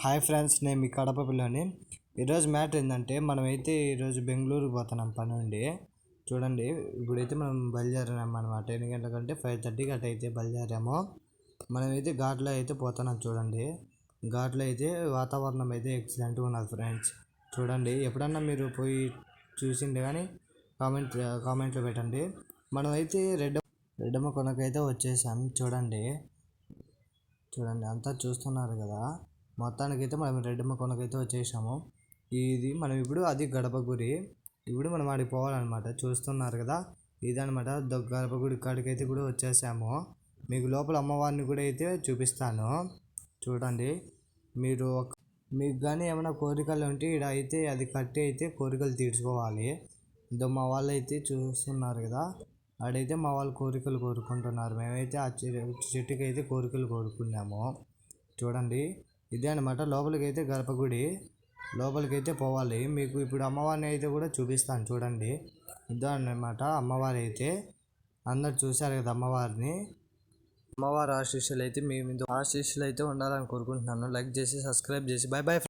Hi friends, నేను మీ కడప పిల్లని. ఈరోజు మ్యాటర్ ఏంటంటే మనమైతే ఈరోజు బెంగళూరు పోతున్నాం పని నుండి. చూడండి, ఇప్పుడైతే మనం బయలుదేరాము అనమాట. 8 గంటలకంటే 5:30కి అట్లా అయితే బయలుదేరాము. మనమైతే ఘాట్లో అయితే పోతున్నాం. చూడండి, ఘాట్లో అయితే వాతావరణం అయితే ఎక్సలెంట్గా ఉన్నది ఫ్రెండ్స్. చూడండి, ఎప్పుడన్నా మీరు పోయి చూసిండే కానీ కామెంట్లో పెట్టండి. మనమైతే రెడ్డమ్మ కొండకైతే వచ్చేసాం. చూడండి, అంతా చూస్తున్నారు కదా. మొత్తానికైతే మనం రెడ్డమ్మ కొండకైతే వచ్చేసాము. ఇది మనం ఇప్పుడు అది గడప గుడి. ఇప్పుడు మనం ఆడికి పోవాలన్నమాట. చూస్తున్నారు కదా, ఇదనమాట గడప గుడి కాడికైతే కూడా వచ్చేసాము. మీకు లోపల అమ్మవారిని కూడా అయితే చూపిస్తాను. చూడండి, మీకు కానీ ఏమైనా కోరికలు ఉంటే ఇక్కడ అయితే అది కట్టి అయితే కోరికలు తీర్చుకోవాలి. ఇదో మా వాళ్ళు అయితే చూస్తున్నారు కదా, ఆడైతే మా వాళ్ళు కోరికలు కోరుకుంటున్నారు. మేమైతే ఆ చెట్టుకి అయితే కోరికలు కోరుకున్నాము. చూడండి, ఇదే అనమాట లోపలికైతే గర్భగుడి. లోపలికైతే పోవాలి. మీకు ఇప్పుడు అమ్మవారిని అయితే కూడా చూపిస్తాను. చూడండి, ఇదే అనమాట అమ్మవారి అయితే. అందరు చూశారు కదా అమ్మవారిని. అమ్మవారి ఆశీస్సులు అయితే మీ మీద ఆశీస్సులు అయితే ఉండాలని కోరుకుంటున్నాను. లైక్ చేసి సబ్స్క్రైబ్ చేసి బాయ్ బాయ్.